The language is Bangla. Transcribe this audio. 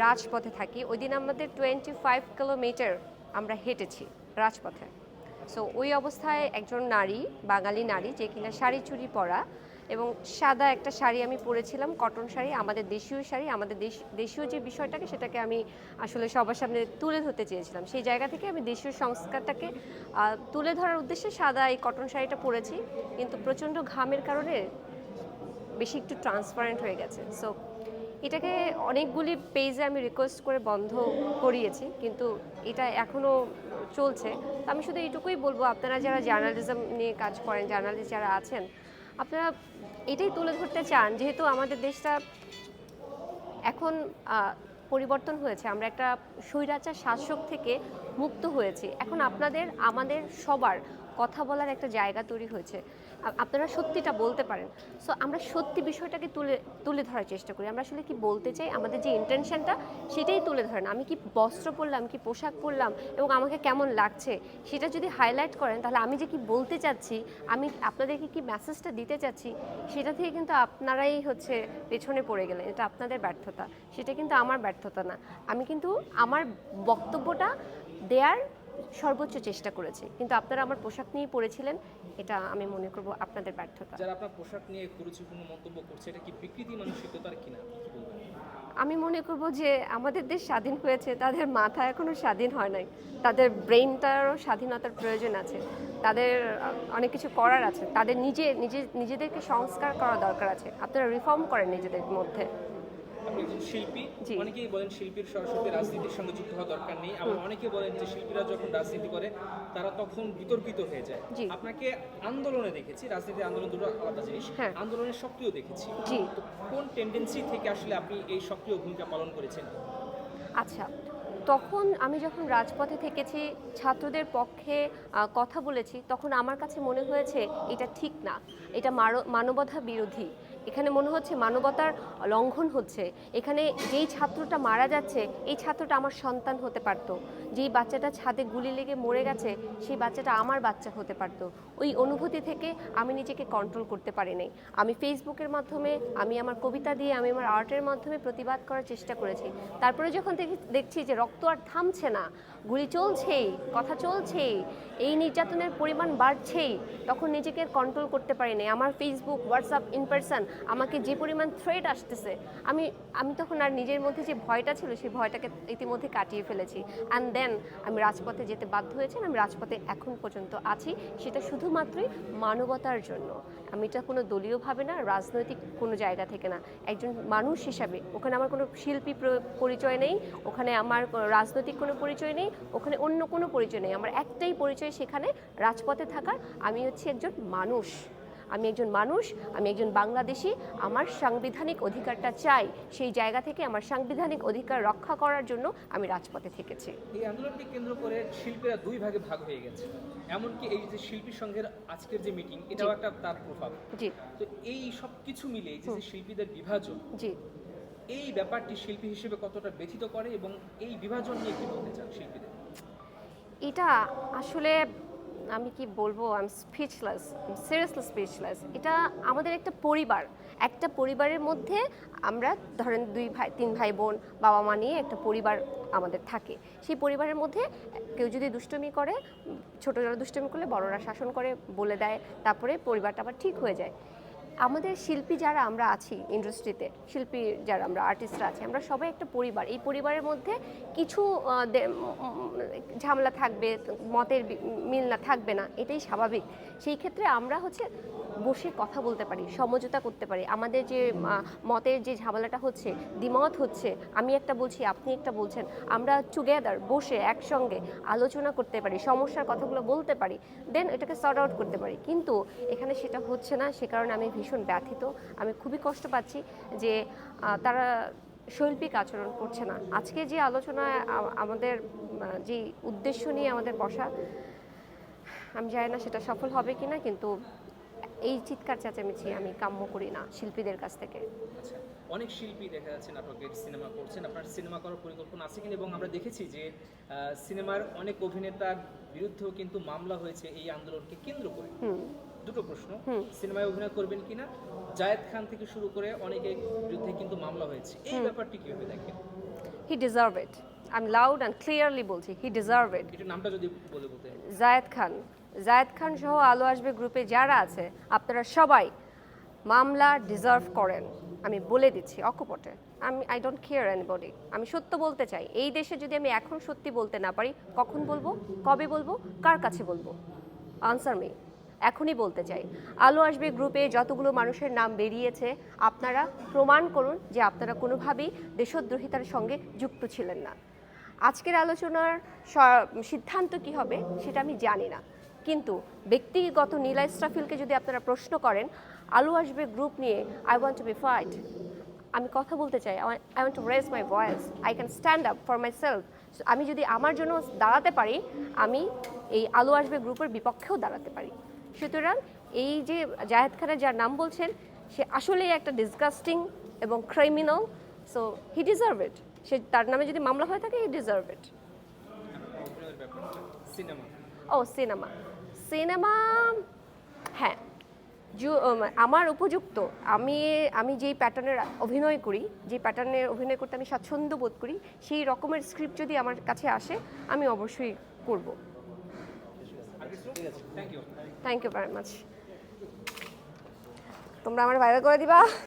রাজপথে থাকি, ওই দিন আমাদের 25 কিলোমিটার আমরা হেঁটেছি রাজপথে। সো ওই অবস্থায় একজন নারী, বাঙালি নারী, যে কিনা শাড়ি চুড়ি পরা এবং সাদা একটা শাড়ি আমি পরেছিলাম, কটন শাড়ি, আমাদের দেশীয় শাড়ি, আমাদের দেশীয় যে বিষয়টাকে সেটাকে আমি আসলে সবার সামনে তুলে ধরতে চেয়েছিলাম। সেই জায়গা থেকে আমি দেশীয় সংস্কারটাকে তুলে ধরার উদ্দেশ্যে সাদা এই কটন শাড়িটা পরেছি, কিন্তু প্রচণ্ড ঘামের কারণে বেশি একটু ট্রান্সপারেন্ট হয়ে গেছে। সো এটাকে অনেকগুলি পেজে আমি রিকোয়েস্ট করে বন্ধ করিয়েছি, কিন্তু এটা এখনও চলছে। তো আমি শুধু এইটুকুই বলবো, আপনারা যারা জার্নালিজম নিয়ে কাজ করেন, জার্নালিস্ট যারা আছেন, আপনারা এটাই তুলে ধরতে চান, যেহেতু আমাদের দেশটা এখন পরিবর্তন হয়েছে, আমরা একটা স্বৈরাচার শাসক থেকে মুক্ত হয়েছি, এখন আপনাদের আমাদের সবার কথা বলার একটা জায়গা তৈরি হয়েছে, আপনারা সত্যিটা বলতে পারেন। সো আমরা সত্যি বিষয়টাকে তুলে ধরার চেষ্টা করি, আমরা আসলে কি বলতে চাই, আমাদের যে ইন্টেনশনটা সেটাই তুলে ধরেন। আমি কি বস্ত্র পরলাম, কি পোশাক পরলাম এবং আমাকে কেমন লাগছে সেটা যদি হাইলাইট করেন, তাহলে আমি যে কি বলতে চাচ্ছি, আমি আপনাদেরকে কি মেসেজটা দিতে চাচ্ছি, সেটা থেকে কিন্তু আপনারাই হচ্ছে পেছনে পড়ে গেলেন। এটা আপনাদের ব্যর্থতা, সেটা কিন্তু আমার ব্যর্থতা না। আমি কিন্তু আমার বক্তব্যটা দেওয়ার সর্বোচ্চ চেষ্টা করেছি, কিন্তু আপনারা আমার পোশাক নিয়ে পড়েছিলেন, এটা আমি মনে করব আপনাদের ব্যর্থতা। যারা আপনার পোশাক নিয়ে কুরুচিপূর্ণ মন্তব্য করছে, এটা কি বিকৃতি মানসিকতার কিনা, কি বলবেন? আমি মনে করব যে আমাদের দেশ স্বাধীন হয়েছে, তাদের মাথা এখনও স্বাধীন হয় নাই, তাদের ব্রেইনটারও স্বাধীনতার প্রয়োজন আছে, তাদের অনেক কিছু করার আছে, তাদের নিজেদেরকে সংস্কার করা দরকার আছে। আপনারা রিফর্ম করেন নিজেদের মধ্যে। আপনি একজন শিল্পী, জি। অনেকেই বলেন শিল্পীর সরাসরি রাজনীতির সঙ্গে যুক্ত হওয়া দরকার নেই, আবার অনেকে বলেন যে শিল্পীরা যখন রাজনীতি করে তারা তখন বিতর্কিত হয়ে যায়। জি। আপনাকে আন্দোলনে দেখেছি, রাজনীতি আন্দোলন দুটো আলাদা জিনিস, হ্যাঁ। আন্দোলনে সক্রিয় দেখেছি। জি। তো কোন টেন্ডেন্সি থেকে আসলে আপনি এই সক্রিয় ভূমিকা পালন করেছেন? আচ্ছা, তখন আমি যখন রাজপথে থেকেছি, ছাত্রদের পক্ষে কথা বলেছি, তখন আমার কাছে মনে হয়েছে এটা ঠিক না, এটা মানবতা বিরোধী, এখানে মনে হচ্ছে মানবতার লঙ্ঘন হচ্ছে। এখানে যেই ছাত্রটা মারা যাচ্ছে, এই ছাত্রটা আমার সন্তান হতে পারত, যেই বাচ্চাটা ছাদে গুলি লেগে মরে গেছে, সেই বাচ্চাটা আমার বাচ্চা হতে পারত। ওই অনুভূতি থেকে আমি নিজেকে কন্ট্রোল করতে পারিনি। আমি ফেসবুকের মাধ্যমে, আমি আমার কবিতা দিয়ে, আমি আমার আর্টের মাধ্যমে প্রতিবাদ করার চেষ্টা করেছি। তারপরে যখন দেখছি যে রক্ত আর থামছে না, গুলি চলছেই, কথা চলছেই, এই নির্যাতনের পরিমাণ বাড়ছেই, তখন নিজেকে কন্ট্রোল করতে পারিনি। আমার ফেসবুক, হোয়াটসঅ্যাপ, ইন পারসন আমাকে যে পরিমাণ থ্রেট আসতেছে, আমি তখন আর নিজের মধ্যে যে ভয়টা ছিল, সেই ভয়টাকে ইতিমধ্যে কাটিয়ে ফেলেছি। অ্যান্ড দেন আমি রাজপথে যেতে বাধ্য হয়েছি, আমি রাজপথে এখন পর্যন্ত আছি, সেটা শুধুমাত্রই মানবতার জন্য। আমি এটা কোনো দলীয়ভাবে না, রাজনৈতিক কোনো জায়গা থেকে না, একজন মানুষ হিসাবে। ওখানে আমার কোনো শিল্পী পরিচয় নেই, ওখানে আমার রাজনৈতিক কোনো পরিচয় নেই, ওখানে অন্য কোনো পরিচয় নেই। আমার একটাই পরিচয় সেখানে রাজপথে থাকার, আমি হচ্ছে একজন মানুষ, আমি একজন মানুষ, আমি একজন বাংলাদেশি। আমার সাংবিধানিক অধিকারটা চাই, সেই জায়গা থেকে আমার সাংবিধানিক অধিকার রক্ষা করার জন্য আমি রাজপথে থেকেছি। এই আন্দোলনকে কেন্দ্র করে শিল্পীরা দুই ভাগে ভাগ হয়ে গেছে, এমনকি এই যে শিল্পী সংঘের আজকের যে মিটিং, এটাও একটা তার প্রভাব। জি। তো এই সব কিছু মিলে এই যে শিল্পীদের বিভাজন, জি। এই ব্যাপারটি শিল্পী হিসেবে কতটা ব্যথিত করে এবং এই বিভাজন নিয়ে কি বলতে চান শিল্পীদের? এটা আসলে আমি কি বলবো, I am speechless, seriously speechless. এটা আমাদের একটা পরিবার, একটা পরিবারের মধ্যে আমরা ধরেন 2 ভাই 3 ভাই বোন, বাবা মা নিয়ে একটা পরিবার আমাদের থাকে। সেই পরিবারের মধ্যে কেউ যদি দুষ্টুমি করে, ছোটরা দুষ্টুমি করলে বড়রা শাসন করে, বলে দেয়, তারপরে পরিবারটা আবার ঠিক হয়ে যায়। আমাদের শিল্পী যারা আমরা আছি ইন্ডাস্ট্রিতে, শিল্পী যারা আমরা আর্টিস্টরা আছি, আমরা সবাই একটা পরিবার। এই পরিবারের মধ্যে কিছু ঝামেলা থাকবে, মতের মিল না থাকবে না, এটাই স্বাভাবিক। সেই ক্ষেত্রে আমরা হচ্ছে বসে কথা বলতে পারি, সমঝোতা করতে পারি। আমাদের যে মতের যে ঝামেলাটা হচ্ছে, দ্বিমত হচ্ছে, আমি একটা বলছি, আপনি একটা বলছেন, আমরা টুগেদার বসে একসঙ্গে আলোচনা করতে পারি, সমস্যার কথাগুলো বলতে পারি, দেন এটাকে সর্ট আউট করতে পারি। কিন্তু এখানে সেটা হচ্ছে না, সে কারণে আমি ভীষণ ব্যথিত। আমি খুবই কষ্ট পাচ্ছি যে তারা শৈল্পিক আচরণ করছে না। আজকে যে আলোচনায় আমাদের যে উদ্দেশ্য নিয়ে আমাদের বসা, আমি জানি না সেটা সফল হবে কিনা, কিন্তু এই চিৎকার চেঁচামেচি আমি কাম্য করি না শিল্পীদের কাছ থেকে। আচ্ছা, অনেক শিল্পী দেখা যাচ্ছে নাটকের সিনেমা করছেন, আপনার সিনেমা করার পরিকল্পনা আছে কিনা? এবং আমরা দেখেছি যে সিনেমার অনেক অভিনেতার বিরুদ্ধেও কিন্তু মামলা হয়েছে এই আন্দোলনকে কেন্দ্র করে। দুটো প্রশ্ন, সিনেমায় অভিনয় করবেন কিনা? জায়েদ খান থেকে শুরু করে অনেকের বিরুদ্ধে কিন্তু মামলা হয়েছে, এই ব্যাপারটি কিভাবে দেখেন? হি ডিজার্ভ ইট। আমি লাউড অ্যান্ড ক্লিয়ারলি বলছি, হি ডিজার্ভ ইট। একটু নামটা যদি বলতে। জায়েদ খান সহ আলো আসবে গ্রুপে যারা আছে আপনারা সবাই মামলা ডিজার্ভ করেন, আমি বলে দিচ্ছি অকপটে। I don't care anybody. আমি সত্য বলতে চাই। এই দেশে যদি আমি এখন সত্যি বলতে না পারি, কখন বলবো, কবে বলবো, কার কাছে বলবো? Answer me. এখনই বলতে চাই, আলো আসবে গ্রুপে যতগুলো মানুষের নাম বেরিয়েছে, আপনারা প্রমাণ করুন যে আপনারা কোনোভাবেই দেশদ্রোহিতার সঙ্গে যুক্ত ছিলেন না। আজকের আলোচনার সিদ্ধান্ত কি হবে সেটা আমি জানি না, কিন্তু ব্যক্তিগত নীলা ইসরাফিলকে যদি আপনারা প্রশ্ন করেন, আলো আসবে গ্রুপ নিয়ে I want to be fight, আমি কথা বলতে চাই, I want to raise my voice, I can stand up for myself. আমি যদি আমার জন্য দাঁড়াতে পারি, আমি এই আলো আসবে গ্রুপের বিপক্ষেও দাঁড়াতে পারি। সুতরাং এই যে জায়েদ খানের যার নাম বলছেন, সে আসলেই একটা ডিসগাস্টিং এবং criminal. So he deserve it. সে তার নামে যদি মামলা হয়ে থাকে, he deserve it. Cinema cinema হ্যাঁ, আমার উপযুক্ত। আমি যেই প্যাটার্নের অভিনয় করি, যে প্যাটার্নের অভিনয় করতে আমি স্বাচ্ছন্দ্য বোধ করি, সেই রকমের স্ক্রিপ্ট যদি আমার কাছে আসে, আমি অবশ্যই করব। Thank you very much. তোমরা আমার ভাইরাল করে দিবা।